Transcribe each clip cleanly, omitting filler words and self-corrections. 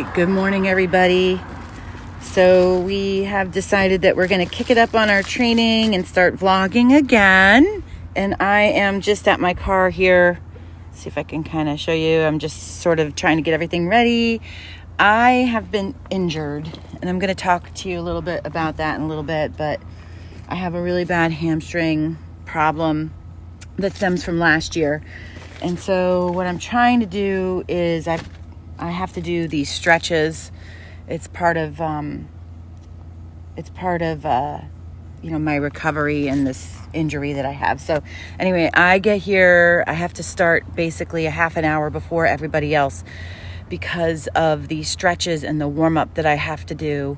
right, good morning everybody. So we have decided that we're going to kick it up on our training and start vlogging again. And I am just at my car here. See if I can kind of show you. I'm just sort of trying to get everything ready. I have been injured and I'm going to talk to you a little bit about that in a little bit, but I have a really bad hamstring problem that stems from last year. And so what I'm trying to do is I have to do these stretches. It's part of my recovery and this injury that I have. So anyway, I get here, I have to start basically a half an hour before everybody else because of the stretches and the warm up that I have to do.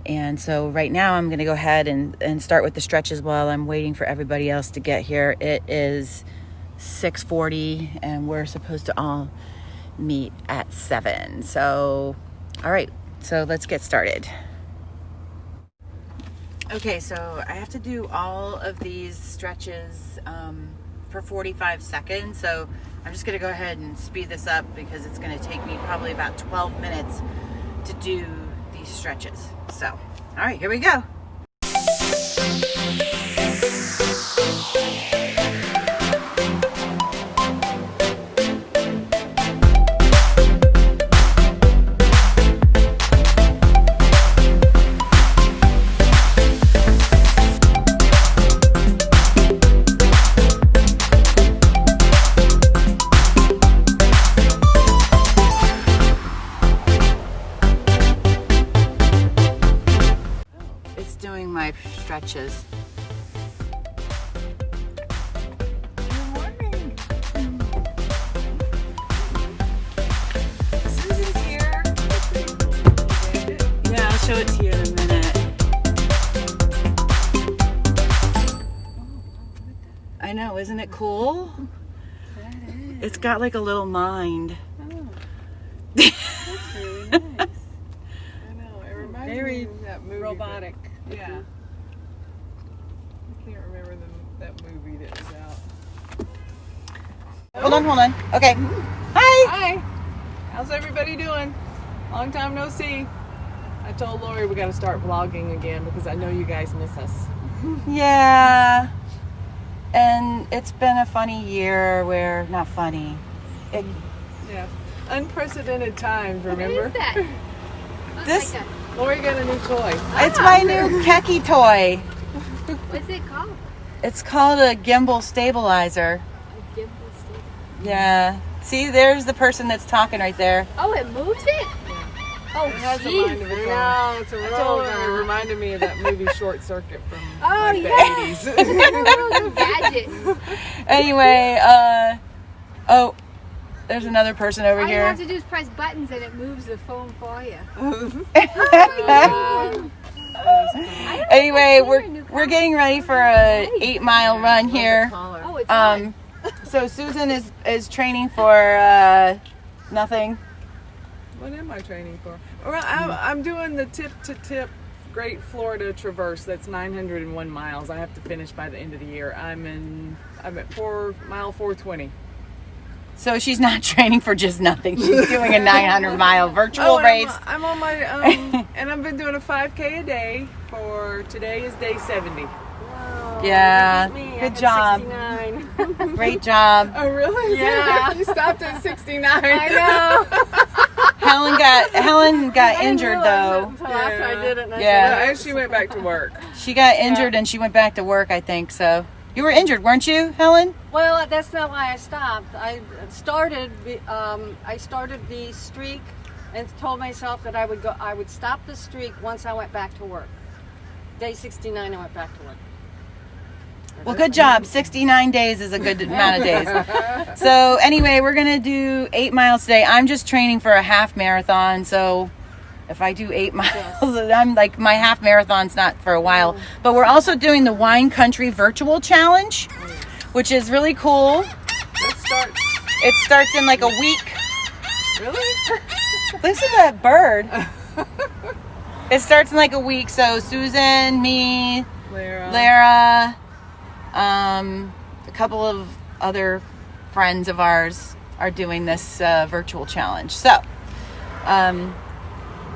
And so right now I'm going to go ahead and start with the stretches while I'm waiting for everybody else to get here. It is 6:40 and we're supposed to all meet at 7. So, all right, so let's get started. Okay, so I have to do all of these stretches for 45 seconds. So I'm just going to go ahead and speed this up because it's going to take me probably about 12 minutes to do these stretches. So, all right, here we go. Doing my stretches. Good morning. Susan's here. Yeah, I'll show it to you in a minute. I know, isn't it cool? That is. It's got like a little mind. Oh, that's really nice. I know. It reminds me of that movie. Robotic. Yeah. I can't remember that movie that was out. Hold on. Okay. Hi. Hi. How's everybody doing? Long time no see. I told Lori we got to start vlogging again because I know you guys miss us. Yeah. And it's been a funny year where, not funny. Yeah. Unprecedented times, remember? What is that? This, Lori got a new toy. it's my new Keki toy. What's it called? It's called a gimbal stabilizer. A gimbal stick. Yeah. See, there's the person that's talking right there. Oh, it moves it? Oh, It has a mind of jeez. its own. No, it's a I told her it rover. reminded me of that movie Short Circuit from Oh, like the yeah. 80s. Little gadget. Anyway, there's another person over All you here. have to do is press buttons and it moves the phone for you. Anyway, we're getting ready for a 8-mile run here. Oh, it's on. So Susan is training for nothing. What am I training for? Well, I'm doing the tip-to-tip Great Florida Traverse. That's 901 miles. I have to finish by the end of the year. I'm at mile 420. So she's not training for just nothing. She's doing a 900-mile virtual race. I'm on my and I've been doing a 5K a day for today is day 70. Whoa, Yeah, you beat me. I good had job. 69. Great job. Oh really? Yeah. You stopped at 69. I know. Helen got I didn't injured realize though. it until after I did it. And I Yeah. said, And she went back to work. She got injured and she went back to work, I think. So you were injured, weren't you, Helen? well, that's not why I stopped. I started the streak and told myself that I would stop the streak once I went back to work. Day 69, I went back to work. Well, good job. 69 days is a good amount of days. So anyway, we're going to do 8 miles today. I'm just training for a half marathon. So if I do 8 miles, I'm like, my half marathon's not for a while. But we're also doing the Wine Country Virtual Challenge, which is really cool. It starts in like a week. Really? Listen to that bird. It starts in like a week. So Susan, me, Lara, a couple of other friends of ours are doing this virtual challenge. So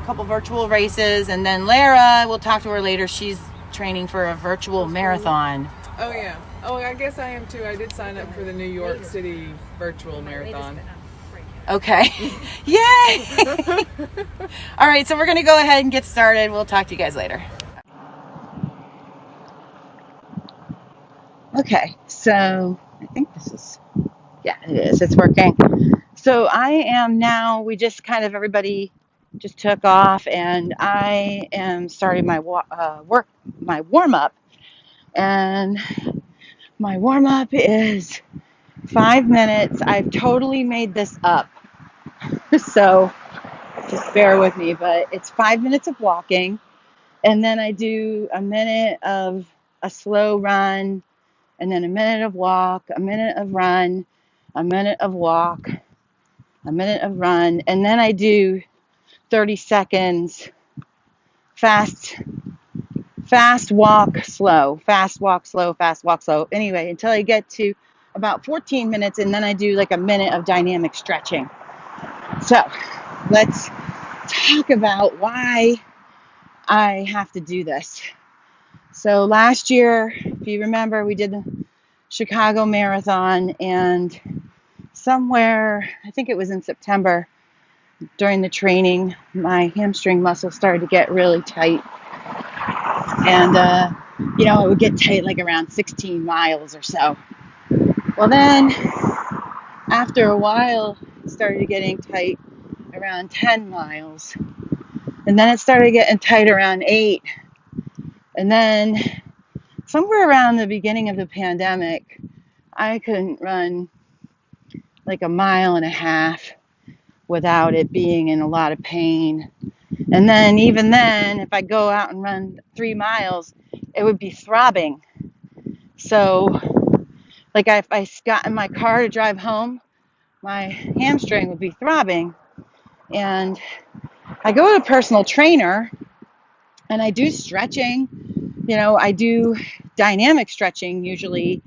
couple virtual races, and then Lara, we'll talk to her later. She's training for a virtual marathon. Oh yeah. Oh, I guess I am too. I did sign up for the New York City virtual marathon. Okay. Yay! All right, so we're going to go ahead and get started. We'll talk to you guys later. Okay, so I think this is, yeah, it is. It's working. So I am now, we just kind of, everybody just took off, and I am starting my my warm up. And my warm up is 5 minutes. I've totally made this up. So just bear with me, but it's 5 minutes of walking. And then I do a minute of a slow run, and then a minute of walk, a minute of run, a minute of walk, a minute of run, and then I do 30 seconds fast walk, slow, fast walk, slow, fast walk, slow. Anyway, until I get to about 14 minutes, and then I do like a minute of dynamic stretching. So let's talk about why I have to do this. So last year, if you remember, we did the Chicago Marathon, and somewhere, I think it was in September, during the training, my hamstring muscle started to get really tight. And, it would get tight like around 16 miles or so. Well, then, after a while, it started getting tight around 10 miles. And then it started getting tight around 8. And then, somewhere around the beginning of the pandemic, I couldn't run like a mile and a half without it being in a lot of pain. And then, even then, if I go out and run 3 miles, it would be throbbing. So, like if I got in my car to drive home, my hamstring would be throbbing. And I go to a personal trainer, and I do stretching. I do dynamic stretching usually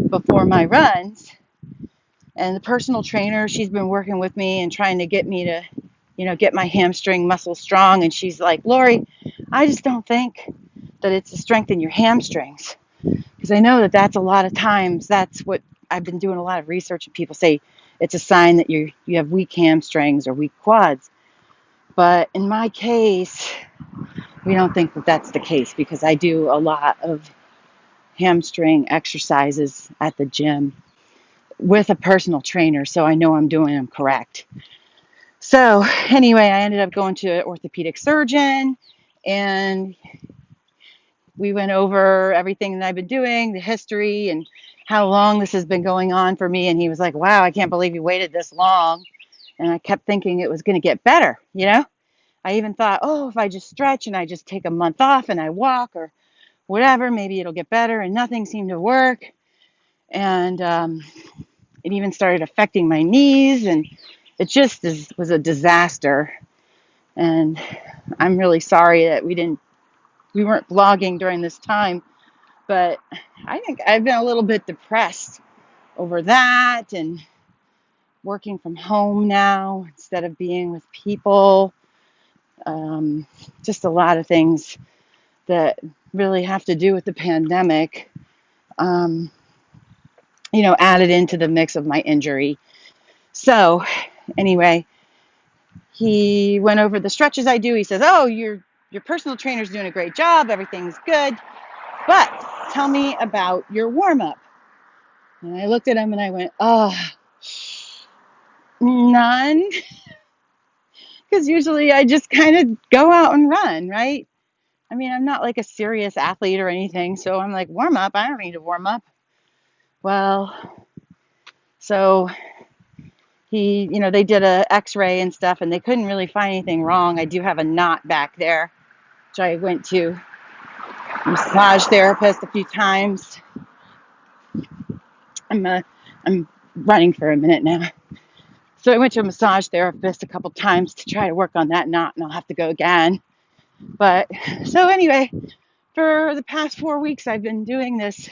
before my runs. And the personal trainer, she's been working with me and trying to get me to, get my hamstring muscle strong. And she's like, Lori, I just don't think that it's to strengthen your hamstrings. Because I know that that's a lot of times, that's what I've been doing a lot of research, and people say it's a sign that you have weak hamstrings or weak quads. But in my case, we don't think that that's the case, because I do a lot of hamstring exercises at the gym with a personal trainer, so I know I'm doing them correct. So anyway, I ended up going to an orthopedic surgeon, and we went over everything that I've been doing, the history, and how long this has been going on for me. And he was like, wow, I can't believe you waited this long. And I kept thinking it was going to get better, I even thought, if I just stretch and I just take a month off and I walk or whatever, maybe it'll get better. And nothing seemed to work. And it even started affecting my knees, and it just was a disaster. And I'm really sorry that we weren't vlogging during this time, but I think I've been a little bit depressed over that, and working from home now instead of being with people. Just a lot of things that really have to do with the pandemic, added into the mix of my injury. So anyway, he went over the stretches I do. He says, your personal trainer's doing a great job. Everything's good. But tell me about your warm-up. And I looked at him and I went, none. Because usually I just kind of go out and run, right? I mean, I'm not like a serious athlete or anything. So I'm like, warm up? I don't need to warm up. Well, so they did a x-ray and stuff, and they couldn't really find anything wrong. I do have a knot back there, which I went to a massage therapist a few times. I'm running for a minute now. So I went to a massage therapist a couple times to try to work on that knot, and I'll have to go again. But so anyway, for the past 4 weeks, I've been doing this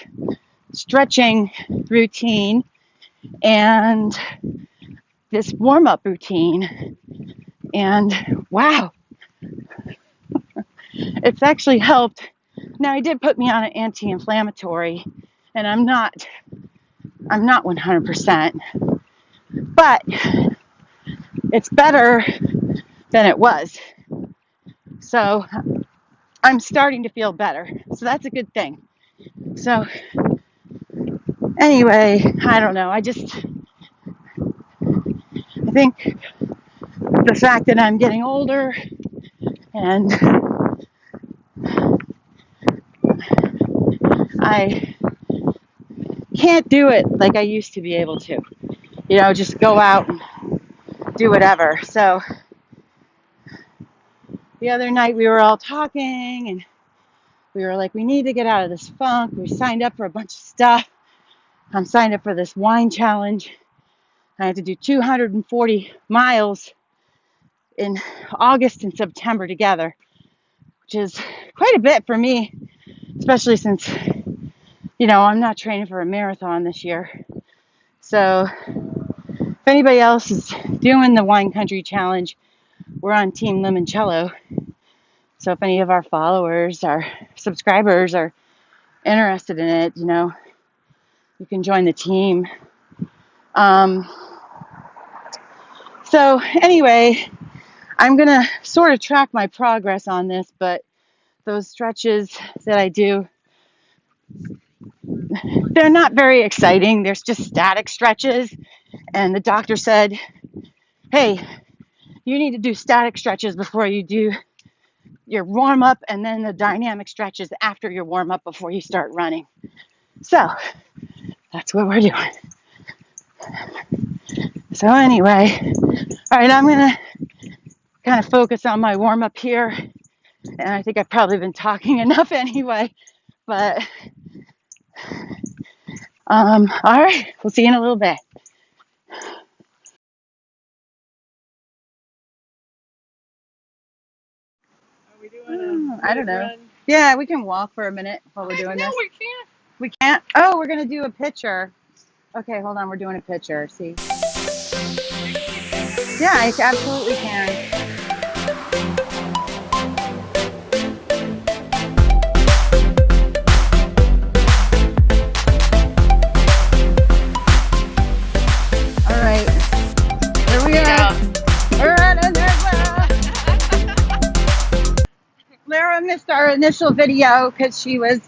stretching routine and this warm-up routine. And wow, it's actually helped. Now, he did put me on an anti-inflammatory, and I'm not 100%, but it's better than it was. So I'm starting to feel better. So that's a good thing. So anyway, I don't know. I think the fact that I'm getting older and I can't do it like I used to be able to, just go out and do whatever. So the other night we were all talking and we were like, we need to get out of this funk. We signed up for a bunch of stuff. I'm signed up for this wine challenge. I had to do 240 miles in August and September together, which is quite a bit for me, especially since, I'm not training for a marathon this year. So if anybody else is doing the Wine Country Challenge, we're on Team Limoncello. So if any of our followers, our subscribers are interested in it, you can join the team. So anyway, I'm going to sort of track my progress on this, but those stretches that I do, they're not very exciting. There's just static stretches. And the doctor said, hey, you need to do static stretches before you do your warm up, and then the dynamic stretches after your warm up before you start running. So that's what we're doing. So anyway, all right, I'm going to kind of focus on my warm up here. And I think I've probably been talking enough anyway, but all right, we'll see you in a little bit. Are we doing I don't know. run? Yeah, we can walk for a minute while we're doing this. No, we can't. We can't? Oh, we're going to do a picture. Okay, hold on. We're doing a picture. See? Yeah, I absolutely can. All right. Here we are. We're running this Lara missed our initial video because she was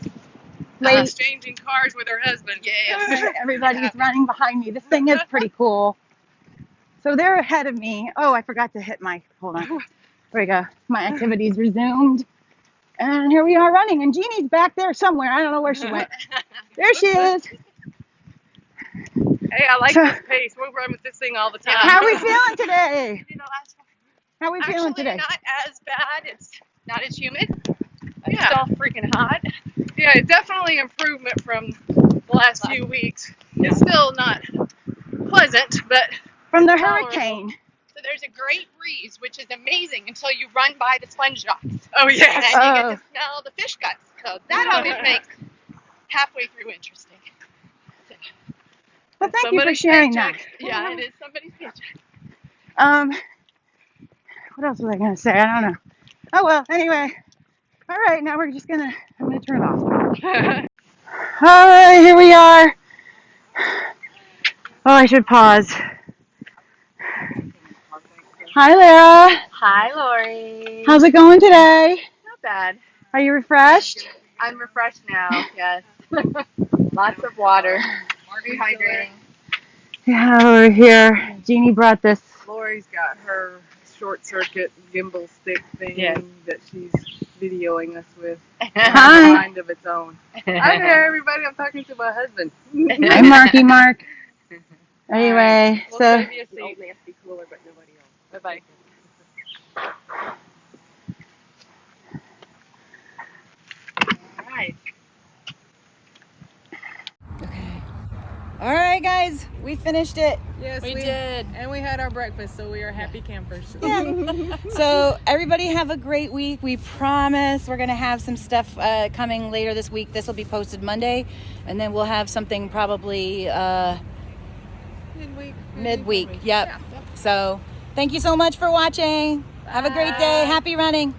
late. Exchanging cars with her husband. Yeah. Everybody's running behind me. This thing is pretty cool. So they're ahead of me. Oh, I forgot to hit my, hold on. There we go. My activity's resumed. And here we are running. And Jeannie's back there somewhere. I don't know where she went. There she is. Hey, I like this pace. We'll run with this thing all the time. How are we feeling today? How are we Actually, feeling today? not as bad. It's not as humid. It's still freaking hot. Yeah, it's definitely improvement from the last few weeks. It's still not pleasant, but From the tolerable. hurricane. So there's a great breeze, which is amazing until you run by the sponge docks. oh And yes. then you get to smell the fish guts. So that always makes halfway through interesting. Well, thank you for sharing that. Yeah, it is somebody's paycheck. What else was I going to say? I don't know. Oh, well, anyway. All right, now I'm going to turn it off. All right, here we are. Oh, I should pause. Hi, Lara. Hi, Lori. How's it going today? Not bad. Are you refreshed? I'm refreshed now, yes. Lots of water. Rehydrating. Yeah, we're here. Jeannie brought this. Lori's got her short circuit gimbal stick thing that she's videoing us with. Hi. Mind of its own. Hi there, everybody. I'm talking to my husband. Hi, Marky Mark. Anyway, We'll so save you a seat. Nasty cooler, but nobody else. Bye-bye. All right. okay. All right, guys, we finished it. Yes, We did. And we had our breakfast, so we are happy campers. Yeah. So everybody have a great week. We promise we're gonna have some stuff coming later this week. This will be posted Monday, and then we'll have something probably midweek. Yep. So thank you so much for watching. Have a great day. Happy running.